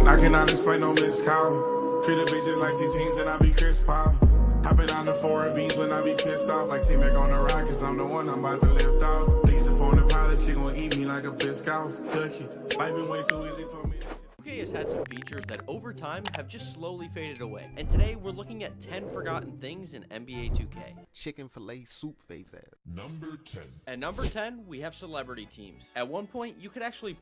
I cannot explain no missed call. Treat the bitches like T-teens and I be Chris Paul. Hopping on the 4 V's when I be pissed off. Like T-Mac on the ride, cause I'm the one I'm about to lift off. Lisa phone the pilot, she gon' eat me like a biscuit. Ducky, life been way too easy for me. 2K has had some features that over time have just slowly faded away. And today we're looking at 10 forgotten things in NBA 2K. Chicken fillet soup face ass. Number 10. At number 10, we have celebrity teams. At one point, you could actually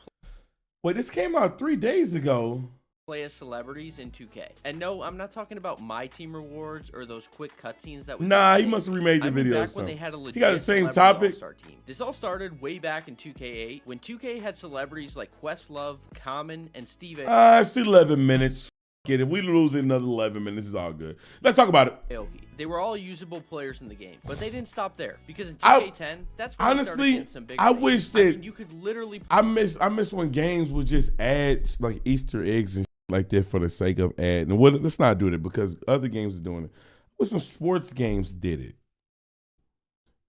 Wait, this came out 3 days ago. play as celebrities in 2K. And no, I'm not talking about My Team rewards or those quick cutscenes that we Nah, get he must have remade the video or back when they something. had a legit He got the same celebrity topic. all-star team. This all started way back in 2K8 when 2K had celebrities like Questlove, Common, and Steve It's 11 minutes. Get it. We lose in another 11 minutes. It's all good. Let's talk about it. Aoki. They were all usable players in the game, but they didn't stop there because in 2K10, that's when they started Honestly, getting some big I names. wish that you could literally I miss when games would just add like Easter eggs and like that for the sake of adding. And let's not do it because other games are doing it. I wish when sports games did it.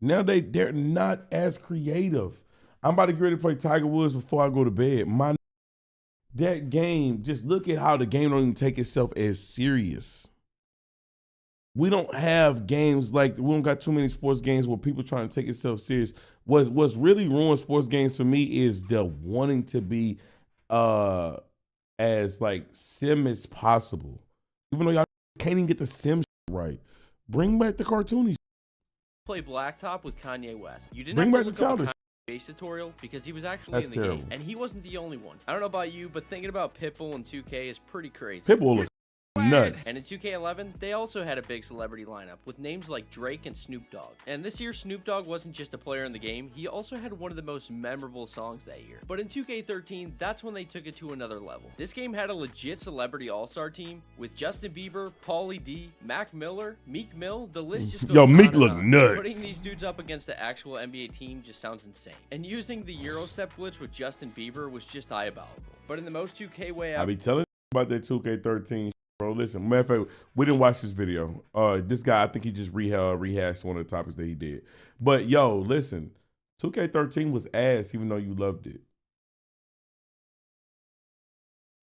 Now they're not as creative. I'm about to get ready to play Tiger Woods before I go to bed. That game, just look at how the game don't even take itself as serious. We don't have games like, we don't got too many sports games where people trying to take itself serious. What's really ruined sports games for me is the wanting to be as like sim as possible. Even though y'all can't even get the sim right. Bring back the cartoony. play Blacktop with Kanye West. You didn't Bring have to back look the up a childish. Kanye West tutorial because he was actually That's in the terrible. game, and he wasn't the only one. I don't know about you, but thinking about Pitbull in 2K is pretty crazy. Pitbull is nuts. And in 2K11, they also had a big celebrity lineup with names like Drake and Snoop Dogg. And this year, Snoop Dogg wasn't just a player in the game, he also had one of the most memorable songs that year. But in 2K13, that's when they took it to another level. This game had a legit celebrity all-star team with Justin Bieber, Pauly D, Mac Miller, Meek Mill, the list just goes Yo, on Meek and look on. nuts. Putting these dudes up against the actual NBA team just sounds insane. And using the Eurostep glitch with Justin Bieber was just diabolical. But in the most 2K way I be telling you about that 2K13, bro. Listen, matter of fact, we didn't watch this video. This guy, I think he just rehashed one of the topics that he did. But yo, listen, 2K13 was ass, even though you loved it.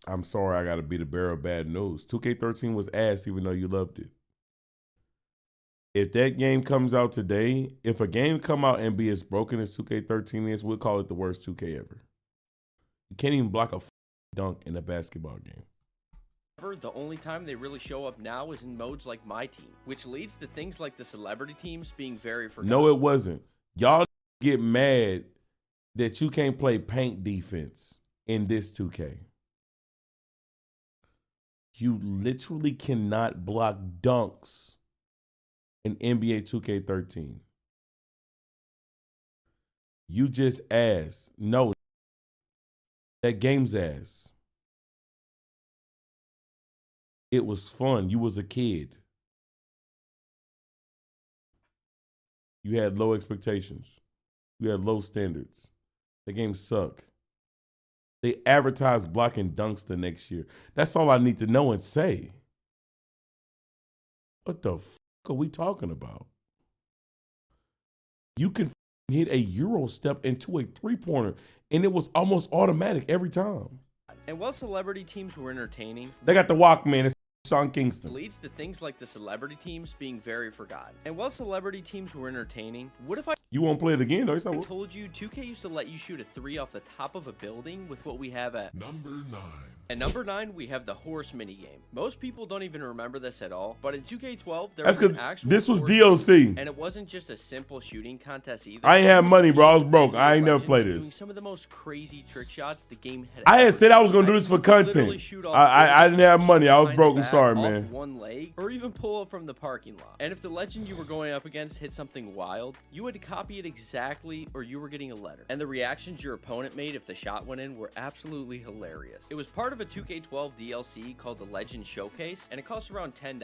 I'm sorry, I gotta be the bearer of bad news. 2K13 was ass, even though you loved it. If that game comes out today, if a game come out and be as broken as 2K13 is, we'll call it the worst 2K ever. You can't even block a dunk in a basketball game. The only time they really show up now is in modes like My Team, which leads to things like the celebrity teams being very forgotten. No, it wasn't. Y'all get mad that you can't play paint defense in this 2K. You literally cannot block dunks in NBA 2K13. You just ass. No, that game's ass. It was fun. You was a kid. You had low expectations. You had low standards. The game sucked. They advertised blocking dunks the next year. That's all I need to know and say. What the fuck are we talking about? You can hit a Euro step into a three-pointer, and it was almost automatic every time. And while celebrity teams were entertaining, They got the Walkman. It's Sean Kingston. leads to things like the celebrity teams being very forgotten. And while celebrity teams were entertaining, what if I You won't play it again, though? It's like, told you 2K used to let you shoot a 3 off the top of a building with what we have at Number 9. At number 9, we have the horse minigame. Most people don't even remember this at all, but in 2K12, there That's was an because actual this was horse DLC. and it wasn't just a simple shooting contest either. I ain't have money, bro. I was broke. I ain't never Legends played doing this. some of the most crazy trick shots the game had I had ever said I was seen. gonna do this for You could literally content. shoot off I buildings, didn't have money. I was behind broke. the I'm back, sorry, off man. one leg, or even pull up from the parking lot. And if the legend you were going up against hit something wild, you had to copy it exactly or you were getting a letter. And the reactions your opponent made if the shot went in were absolutely hilarious. It was part of a 2K12 DLC called the Legend Showcase, and it cost around $10.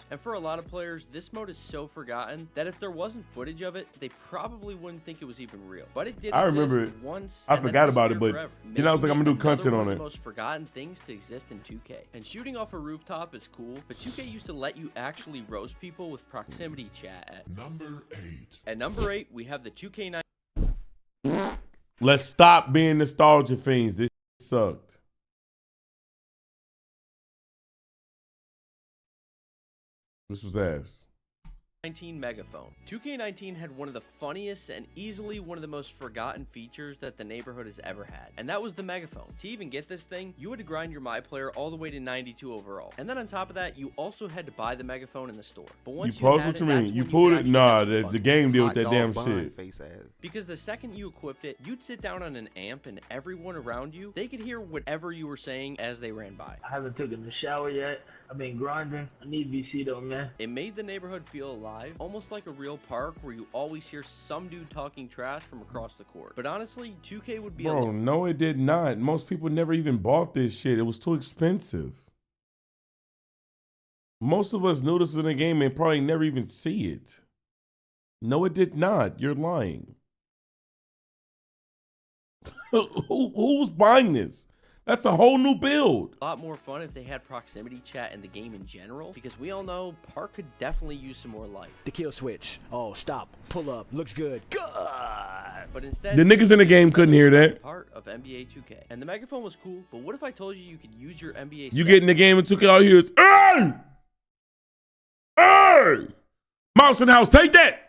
And for a lot of players, this mode is so forgotten that if there wasn't footage of it, they probably wouldn't think it was even real. But it did I remember exist it. once. I and then forgot about it, disappeared but, forever, you know, I was like, making I'm gonna do another content one on of it. the most forgotten things to exist in 2K. And shooting off a rooftop is cool, but 2K used to let you actually roast people with proximity chat at. Number 8. At number 8, we have the 2K9. Let's stop being nostalgia fiends. This sucked. This was ass. 19 megaphone. 2K19 had one of the funniest and easily one of the most forgotten features that the neighborhood has ever had, and that was the megaphone. To even get this thing, you had to grind your My Player all the way to 92 overall, and then on top of that, you also had to buy the megaphone in the store. But once You post had what it, you that's mean? You when pulled could it? actually Nah, have some the fun. game deal with Hot that dog damn bun shit. Face ass. Because the second you equipped it, you'd sit down on an amp and everyone around you, they could hear whatever you were saying as they ran by. I haven't taken a shower yet. I've been grinding. I need VC though, man. It made the neighborhood feel alive, almost like a real park where you always hear some dude talking trash from across the court. But honestly, 2K would be a Bro, little no, it did not. Most people never even bought this shit. It was too expensive. Most of us knew this in the game and probably never even see it. No, it did not. You're lying. Who's buying this? That's a whole new build. lot more fun if they had proximity chat in the game in general, because we all know Park could definitely use some more life. The kill switch. Oh, stop. Pull up. Looks good. God. But instead, The niggas in the game couldn't hear that. Part of NBA 2K. And the megaphone was cool, but what if I told you you could use your NBA You get in the game and took it all here. Hey! Hey! Mouse in the house, take that!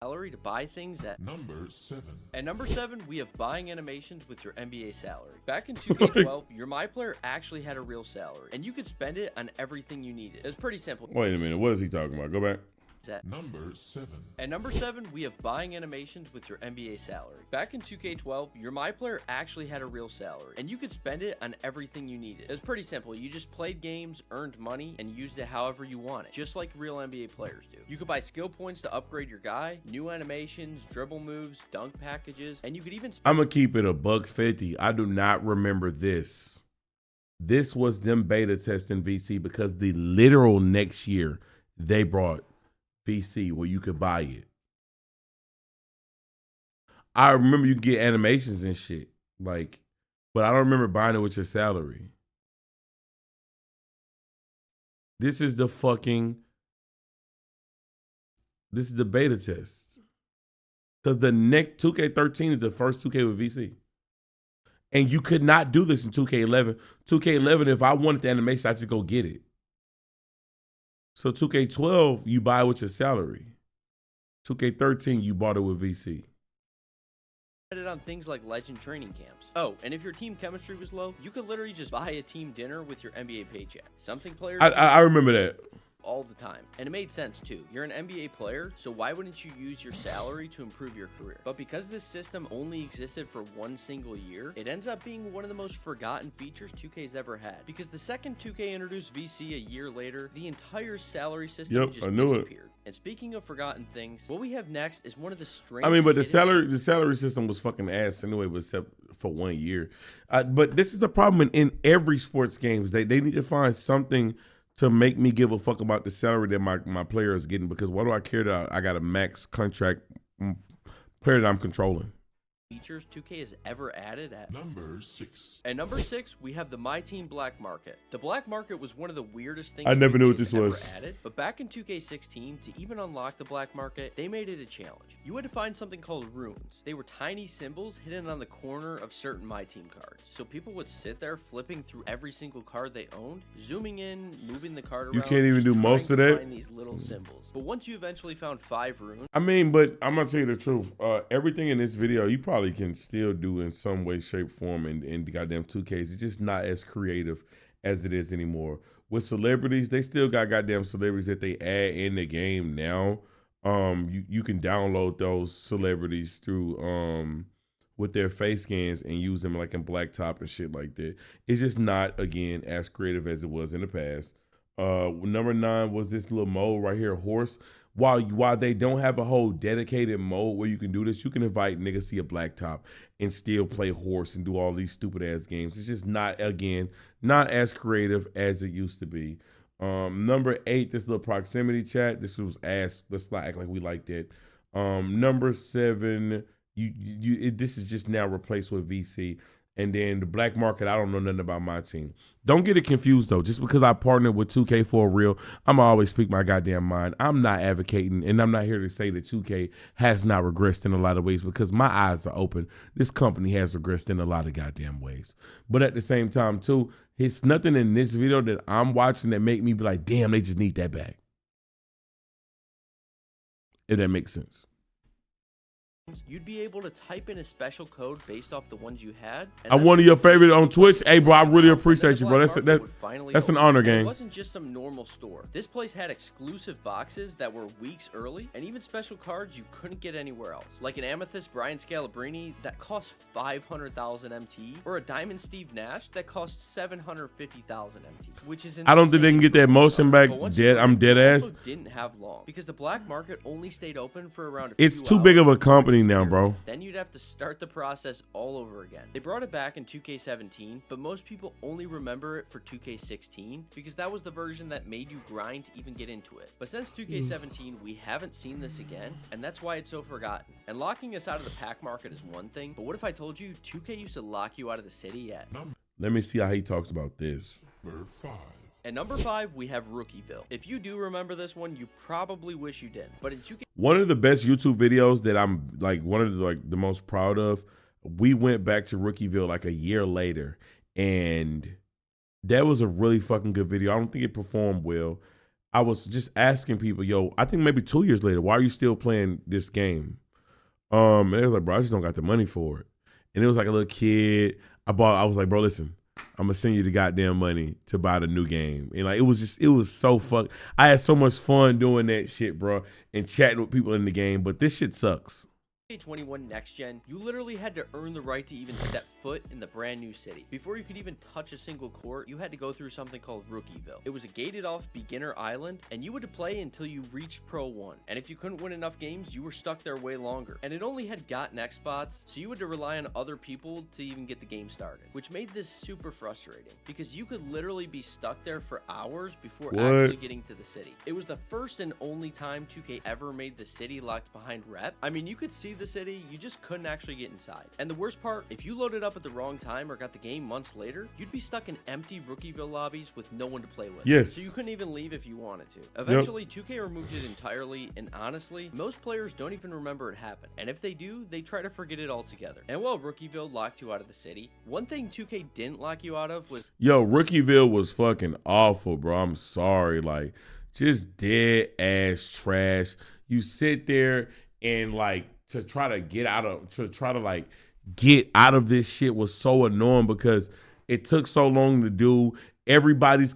salary to buy things at. Number 7. At number 7, we have buying animations with your NBA salary. Back in 2K12, your My Player actually had a real salary, and you could spend it on everything you needed. It was pretty simple. Wait a minute, what is he talking about? Go back. Number 7. At number 7, we have buying animations with your NBA salary. Back in 2K12, your My Player actually had a real salary, and you could spend it on everything you needed. It was pretty simple. You just played games, earned money, and used it however you wanted, just like real NBA players do. You could buy skill points to upgrade your guy, new animations, dribble moves, dunk packages, and you could even spend. I'm gonna keep it $150. I do not remember this. This was them beta testing VC because the literal next year they brought VC where you could buy it. I remember you could get animations and shit, like, but I don't remember buying it with your salary. This is the beta test. Because the next 2K13 is the first 2K with VC. And you could not do this in 2K11. 2K11, if I wanted the animation, I just go get it. So 2K12, you buy with your salary. 2K13, you bought it with VC. It on things like legend training camps. Oh, and if your team chemistry was low, you could literally just buy a team dinner with your NBA paycheck. Something players I remember that. all the time. And it made sense too. You're an NBA player, so why wouldn't you use your salary to improve your career? But because this system only existed for one single year, it ends up being one of the most forgotten features 2K's ever had. Because the second 2K introduced VC a year later, the entire salary system just I knew disappeared. And speaking of forgotten things, what we have next is one of the strangest. I mean, but the salary system was fucking ass anyway, but except for 1 year. But this is the problem in every sports games. They need to find something to make me give a fuck about the salary that my player is getting, because why do I care that I got a max contract player that I'm controlling? Features 2K has ever added at. Number 6. At number 6, we have the My Team Black Market. The Black Market was one of the weirdest things I never knew what 2K this has ever was. added, but back in 2K16, to even unlock the Black Market, they made it a challenge. You had to find something called runes. They were tiny symbols hidden on the corner of certain My Team cards. So people would sit there flipping through every single card they owned, zooming in, moving the card around. You can't even just do trying most to of that? find these little symbols. But once you eventually found 5 runes, I mean, but I'm gonna tell you the truth. Everything in this video, you probably can still do in some way, shape, form in the goddamn 2Ks. It's just not as creative as it is anymore. With celebrities, they still got goddamn celebrities that they add in the game now. You can download those celebrities through with their face scans and use them like in blacktop and shit like that. It's just not, again, as creative as it was in the past. Number 9 was this little mode right here, horse. While they don't have a whole dedicated mode where you can do this, you can invite niggas to your blacktop and still play horse and do all these stupid ass games. It's just not, again, not as creative as it used to be. Number 8, this little proximity chat. This was ass. Let's not act like we like that. Number 7, this is just now replaced with VC. And then the black market, I don't know nothing about my team. Don't get it confused, though. Just because I partnered with 2K for real, I'm going to always speak my goddamn mind. I'm not advocating, and I'm not here to say that 2K has not regressed in a lot of ways, because my eyes are open. This company has regressed in a lot of goddamn ways. But at the same time, too, it's nothing in this video that I'm watching that make me be like, damn, they just need that back. if that makes sense. You'd be able to type in a special code based off the ones you had. I'm one of your favorite on Twitch. Hey, bro, I really appreciate you, bro. That's an honor, gang. It wasn't just some normal store. This place had exclusive boxes that were weeks early, and even special cards you couldn't get anywhere else. Like an Amethyst Brian Scalabrine that cost 500,000 MT, or a Diamond Steve Nash that cost 750,000 MT, which is insane. I don't think they can get that motion back. I'm dead ass. Didn't have long because the black market only stayed open for around a It's few too hours. big of a company now, bro. Then you'd have to start the process all over again. They brought it back in 2K17, but most people only remember it for 2K16 because that was the version that made you grind to even get into it. But since 2K17, we haven't seen this again, and that's why it's so forgotten. And locking us out of the pack market is one thing, but what if I told you 2K used to lock you out of the city yet? Let me see how he talks about this. Number 5. At number 5, we have Rookieville. If you do remember this one, you probably wish you didn't. But in 2K, one of the best YouTube videos that I'm like one of the most proud of, we went back to Rookieville like a year later, and that was a really fucking good video. I don't think it performed well. I was just asking people, yo, I think maybe 2 years later, why are you still playing this game? And they was like, bro, I just don't got the money for it. And it was like a little kid. I was like, bro, listen, I'm gonna send you the goddamn money to buy the new game. And like, it was so I had so much fun doing that shit, bro, and chatting with people in the game, but this shit sucks. 21 Next Gen, you literally had to earn the right to even step foot in the brand new city. Before you could even touch a single court, you had to go through something called Rookieville. It was a gated off beginner island, and you had to play until you reached Pro 1. And if you couldn't win enough games, you were stuck there way longer. And it only had got next spots, so you had to rely on other people to even get the game started, which made this super frustrating because you could literally be stuck there for hours before actually getting to the city. It was the first and only time 2K ever made the city locked behind rep. I mean, you could see the city, you just couldn't actually get inside. And the worst part, if you loaded up at the wrong time or got the game months later, you'd be stuck in empty Rookieville lobbies with no one to play with. Yes. So you couldn't even leave if you wanted to. Eventually, 2K removed it entirely, and honestly, most players don't even remember it happened. And if they do, they try to forget it altogether. And while Rookieville locked you out of the city, one thing 2K didn't lock you out of was... Yo, Rookieville was fucking awful, bro. I'm sorry. Like, just dead ass trash. You sit there and like, to try to get out of this shit was so annoying because it took so long to do. Everybody's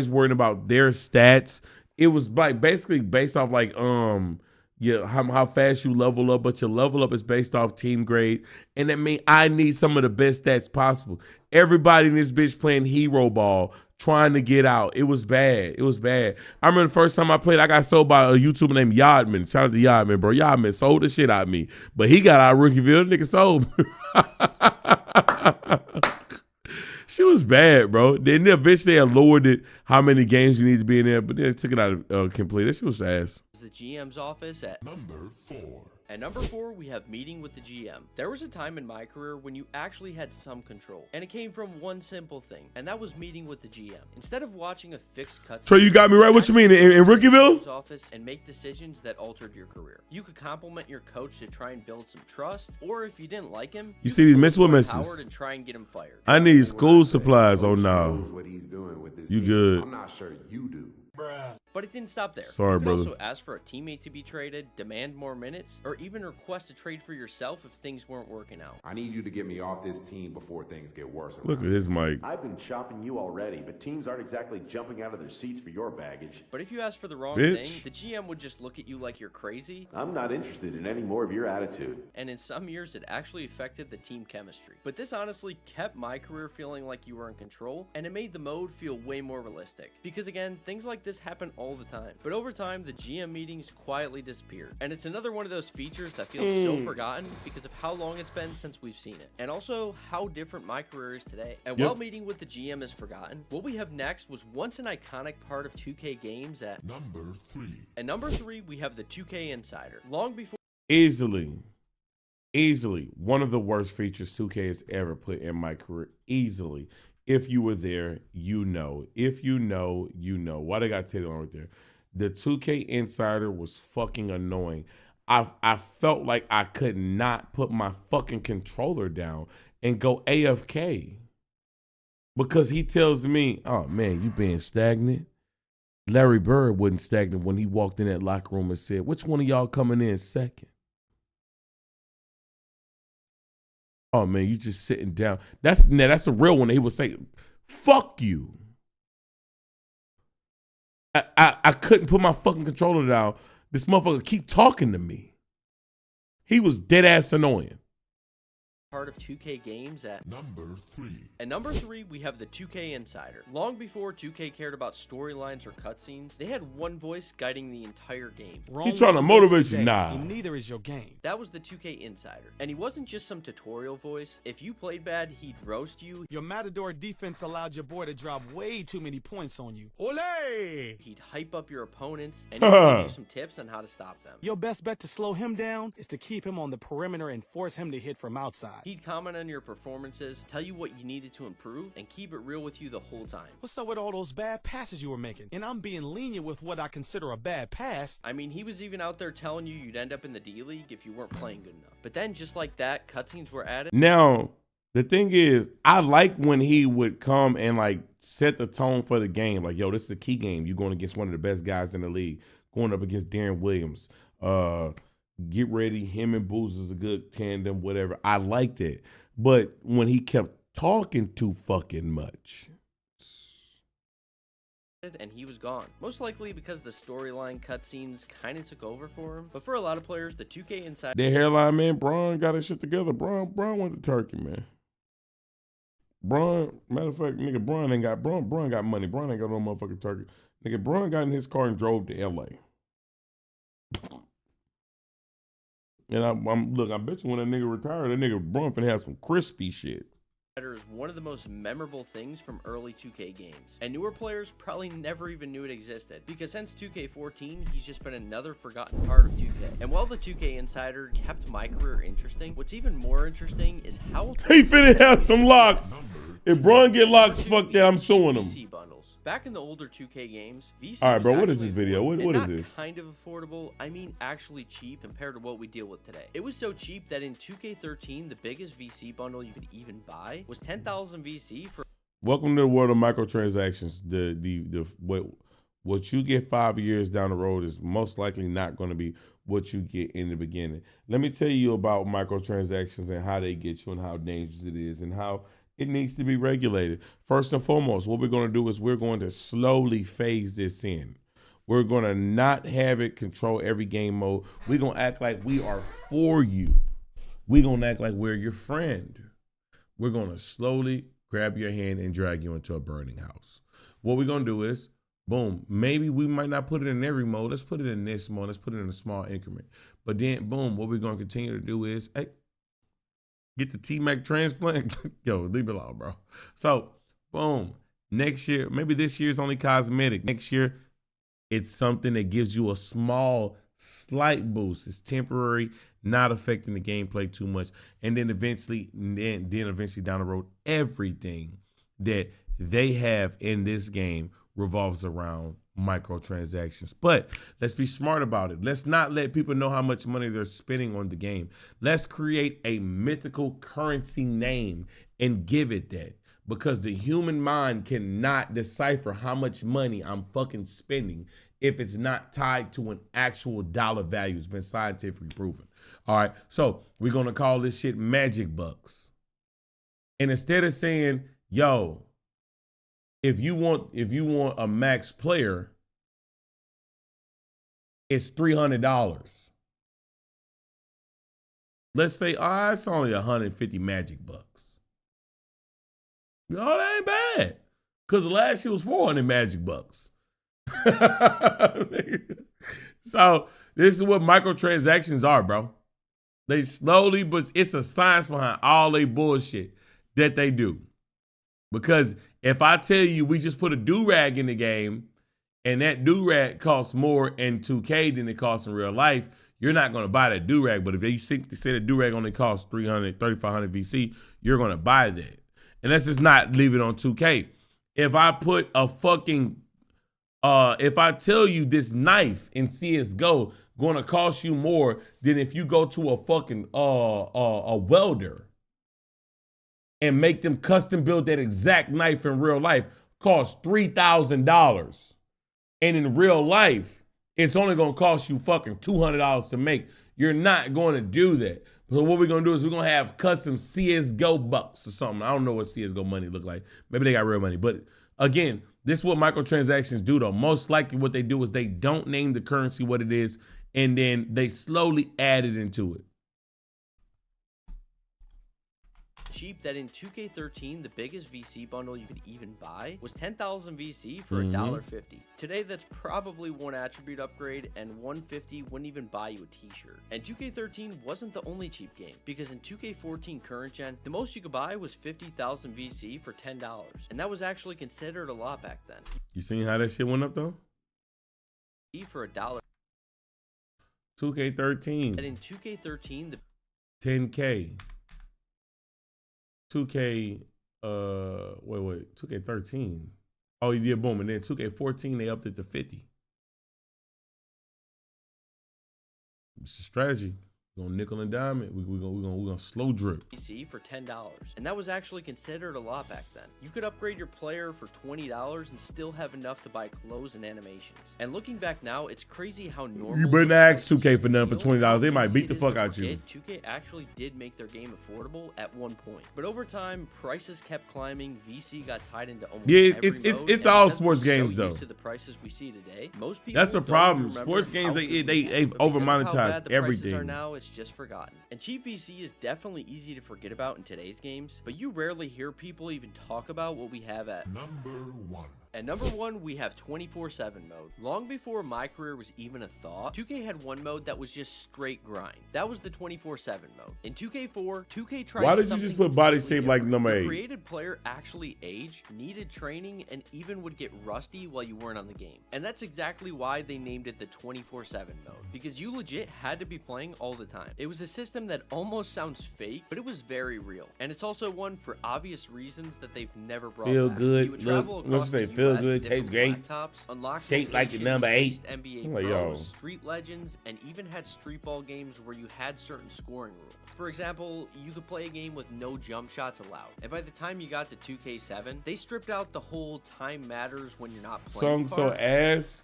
worrying about their stats. It was like basically based off like how fast you level up, but your level up is based off team grade. And that means I need some of the best stats possible. Everybody in this bitch playing hero ball, trying to get out. It was bad. It was bad. I remember the first time I played, I got sold by a YouTuber named Yodman. Shout out to Yodman, bro. Yodman sold the shit out of me. But he got out of Rookieville. The nigga sold me. She was bad, bro. Then eventually they lowered it, how many games you need to be in there, but then they took it out of complete. That shit was ass. The GM's office at Number 4. At number 4, we have meeting with the GM. There was a time in my career when you actually had some control, and it came from one simple thing, and that was meeting with the GM. Instead of watching a fixed cut, so you got me right. What you mean in Rookieville? Office and make decisions that altered your career. You could compliment your coach to try and build some trust, or if you didn't like him, you see these miserable messages and try and get him fired. I need school supplies. Oh no, what he's doing with this you team. good? I'm not sure you do. But it didn't stop there. Sorry, you could brother. also ask for a teammate to be traded, demand more minutes, or even request a trade for yourself if things weren't working out. I need you to get me off this team before things get worse. Look at his mic. I've been shopping you already, but teams aren't exactly jumping out of their seats for your baggage. But if you ask for the wrong Bitch. thing, the GM would just look at you like you're crazy. I'm not interested in any more of your attitude. And in some years, it actually affected the team chemistry. But this honestly kept my career feeling like you were in control, and it made the mode feel way more realistic. Because again, things like this happen all the time. But over time, the GM meetings quietly disappeared. And it's another one of those features that feels so forgotten because of how long it's been since we've seen it. And also how different my career is today. And while meeting with the GM is forgotten, what we have next was once an iconic part of 2K games at Number 3. At number 3, we have the 2K Insider. Long before Easily one of the worst features 2K has ever put in my career. Easily. If you were there, you know. If you know, you know. Why they got to tell you right there? The 2K Insider was fucking annoying. I felt like I could not put my fucking controller down and go AFK. Because he tells me, oh man, you being stagnant. Larry Bird wasn't stagnant when he walked in that locker room and said, "Which one of y'all coming in second?" Oh man, you just sitting down. That's a real one. He was saying, "Fuck you." I couldn't put my fucking controller down. This motherfucker keep talking to me. He was dead ass annoying. Part of 2K games at Number 3. At number 3, we have the 2K Insider. Long before 2K cared about storylines or cutscenes, they had one voice guiding the entire game. He trying to motivate you? Nah. Neither is your game. That was the 2K Insider. And he wasn't just some tutorial voice. If you played bad, he'd roast you. Your Matador defense allowed your boy to drop way too many points on you. Ole! He'd hype up your opponents, and he'd give you some tips on how to stop them. Your best bet to slow him down is to keep him on the perimeter and force him to hit from outside. He'd comment on your performances, tell you what you needed to improve, and keep it real with you the whole time. What's up with all those bad passes you were making? And I'm being lenient with what I consider a bad pass. I mean, he was even out there telling you you'd end up in the D-League if you weren't playing good enough. But then, just like that, cutscenes were added. Now, the thing is, I like when he would come and like set the tone for the game. Like, yo, this is a key game. You're going against one of the best guys in the league, going up against Darren Williams. Get ready. Him and Booz is a good tandem, whatever. I liked it. But when he kept talking too fucking much, and he was gone. Most likely because the storyline cutscenes kind of took over for him. But for a lot of players, the 2K Insider... Their hairline, man, Braun got his shit together. Braun went to Turkey, man. Braun, matter of fact, nigga, Braun got money. Braun ain't got no motherfucking Turkey. Nigga, Braun got in his car and drove to L.A. And I bet you when that nigga retired, that nigga Braun finna have some crispy shit. Is one of the most memorable things from early 2K games, and newer players probably never even knew it existed, because since 2K14, he's just been another forgotten part of 2K. And while the 2K Insider kept my career interesting, what's even more interesting is how he finna have some locks. If Braun get locks, fuck that, I'm suing him. VC bundles. Back in the older 2K games, VC all right, bro, was what is this video? What is this? Kind of affordable. I mean, actually cheap compared to what we deal with today. It was so cheap that in 2K13, the biggest VC bundle you could even buy was 10,000 VC for. Welcome to the world of microtransactions. What you get 5 years down the road is most likely not going to be what you get in the beginning. Let me tell you about microtransactions and how they get you and how dangerous it is and how it needs to be regulated. First and foremost, what we're going to do is we're going to slowly phase this in. We're going to not have it control every game mode. We're going to act like we are for you. We're going to act like we're your friend. We're going to slowly grab your hand and drag you into a burning house. What we're going to do is, boom, maybe we might not put it in every mode. Let's put it in this mode. Let's put it in a small increment. But then, boom, what we're going to continue to do is, hey, get the T-Mac transplant. Yo, leave it alone, bro. So, boom. Next year, maybe this year is only cosmetic. Next year, it's something that gives you a small, slight boost. It's temporary, not affecting the gameplay too much. And then eventually down the road, everything that they have in this game revolves around microtransactions. But let's be smart about it. Let's not let people know how much money they're spending on the game. Let's create a mythical currency name and give it that, because the human mind cannot decipher how much money I'm fucking spending if it's not tied to an actual dollar value. It's been scientifically proven. All right, so we're gonna call this shit magic bucks. And instead of saying, yo, if you want a max player, it's $300. Let's say, it's only 150 magic bucks. Oh, that ain't bad. Because the last year was 400 magic bucks. So this is what microtransactions are, bro. They slowly, but it's a science behind all they bullshit that they do. Because if I tell you we just put a do-rag in the game and that do-rag costs more in 2K than it costs in real life, you're not going to buy that do-rag. But if you say the do-rag only costs 3,500 VC, you're going to buy that. And let's just not leave it on 2K. If I put a fucking, if I tell you this knife in CSGO going to cost you more than if you go to a fucking a welder and make them custom build that exact knife in real life, costs $3,000. And in real life, it's only gonna cost you fucking $200 to make. You're not going to do that. So what we're gonna do is we're gonna have custom CS:GO bucks or something. I don't know what CS:GO money look like. Maybe they got real money. But again, this is what microtransactions do though. Most likely what they do is they don't name the currency what it is, and then they slowly add it into it. Cheap that in 2K13, the biggest VC bundle you could even buy was 10,000 VC for $1.50. Today, that's probably one attribute upgrade, and $150 wouldn't even buy you a t-shirt. And 2K13 wasn't the only cheap game, because in 2K14 current gen, the most you could buy was 50,000 VC for $10, and that was actually considered a lot back then. You seen how that shit went up though? For $1. 2K13. And in 2K13, the 10K. 2K, 2K13. Oh, you did boom. And then 2K14, they upped it to 50. It's a strategy. We're gonna nickel and dime it. We're gonna slow drip. PC for $10, and that was actually considered a lot back then. You could upgrade your player for $20 and still have enough to buy clothes and animations. And looking back now, it's crazy how normal. You better not ask 2K for nothing for $20. They might beat the fuck out you. 2K actually did make their game affordable at one point, but over time, prices kept climbing. VC got tied into almost every mode, it's and all because sports we're games so though. used to the prices we see today, most people That's the don't problem. remember Sports games how they good we were, over but because of how monetized bad the prices everything. are now, it's just forgotten. And cheap VC is definitely easy to forget about in today's games, but you rarely hear people even talk about what we have at Number 1. At number 1, we have 24/7 mode. Long before my career was even a thought, 2K had one mode that was just straight grind. That was the 24/7 mode. In 2K4, 2K tried Why did you something just put body completely shape like different. number Your 8? created player actually aged, needed training, and even would get rusty while you weren't on the game. And that's exactly why they named it the 24/7 mode, because you legit had to be playing all the time. It was a system that almost sounds fake, but it was very real. And it's also one for obvious reasons that they've never brought Feel back. good, You would travel look, across let's say the feel US good, to tastes different great, blacktops, unlock shaped like the locations, number 8. faced NBA I'm like, pros, yo. street legends, and even had street ball games where you had certain scoring rules. For example, you could play a game with no jump shots allowed. And by the time you got to 2K7, they stripped out the whole time matters when you're not playing Song so part. ass.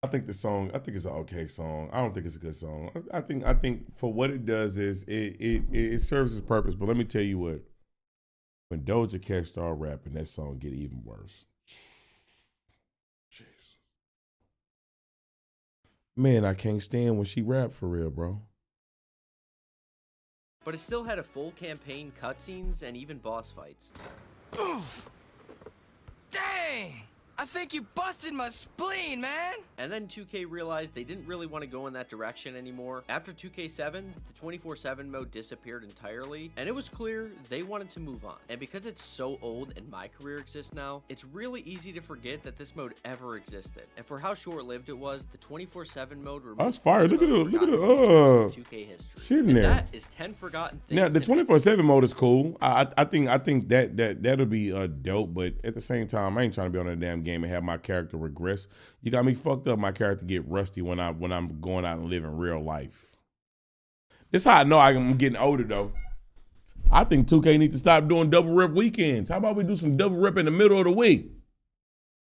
I think it's an okay song. I don't think it's a good song. I think for what it does is it serves its purpose. But let me tell you what, when Doja Cat started rapping, that song get even worse. Jeez. Man, I can't stand when she rap for real, bro. But it still had a full campaign, cutscenes, and even boss fights. Oof! Dang! I think you busted my spleen, man! And then 2K realized they didn't really want to go in that direction anymore. After 2K7, the 24/7 mode disappeared entirely, and it was clear they wanted to move on. And because it's so old and my career exists now, it's really easy to forget that this mode ever existed. And for how short-lived it was, the 24/7 mode remains That's fire. Look at one of the the forgotten features of 2K history. shit in And there. that is 10 forgotten things. Now the in 24/7 mode is cool. I think that'll be dope. But at the same time, I ain't trying to be on that damn game and have my character regress. You got me fucked up. My character get rusty when I'm going out and living real life. This how I know I'm getting older though. I think 2K need to stop doing double rip weekends. How about we do some double rip in the middle of the week?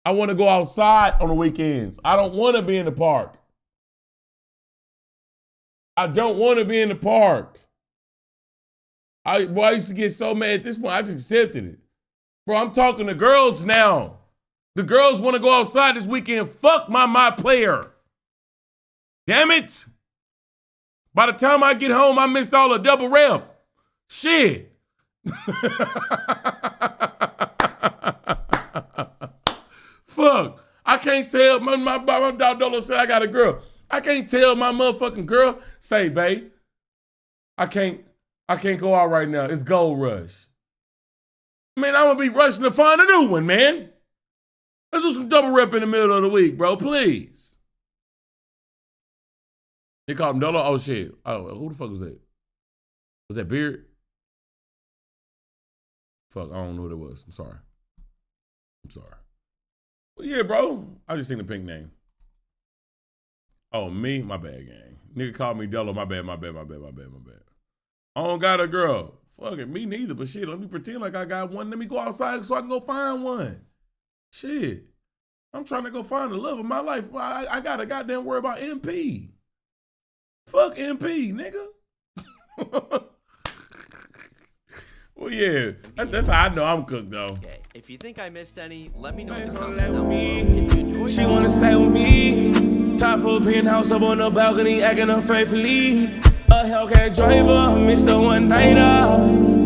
I want to go outside on the weekends. I don't want to be in the park. I don't want to be in the park. I used to get so mad at this point. I just accepted it. Bro, I'm talking to girls now. The girls want to go outside this weekend. Fuck my player. Damn it. By the time I get home, I missed all the double rep. Shit. Fuck. I can't tell my dog Dolo said I got a girl. I can't tell my motherfucking girl, say, babe, I can't go out right now. It's Gold Rush. Man, I'm gonna be rushing to find a new one, man. Let's do some double rep in the middle of the week, bro, please. They called him Dolo. Oh shit. Oh, who the fuck was that? Was that Beard? Fuck, I don't know what it was. I'm sorry. Well, yeah, bro. I just seen the pink name. Oh, me? My bad, gang. Nigga called me Dolo. My bad. I don't got a girl. Fuck it, me neither. But shit, let me pretend like I got one. Let me go outside so I can go find one. Shit. I'm trying to go find the love of my life. I got to goddamn worry about MP. Fuck MP, nigga. Well, yeah, that's how I know I'm cooked, though. Okay, if you think I missed any, let me know in the Come comments lay down with below. me. If you enjoyed She wanna stay with me. Top of a penthouse up on the balcony, acting unfaithfully. A Hellcat driver, Mr. One Nighter.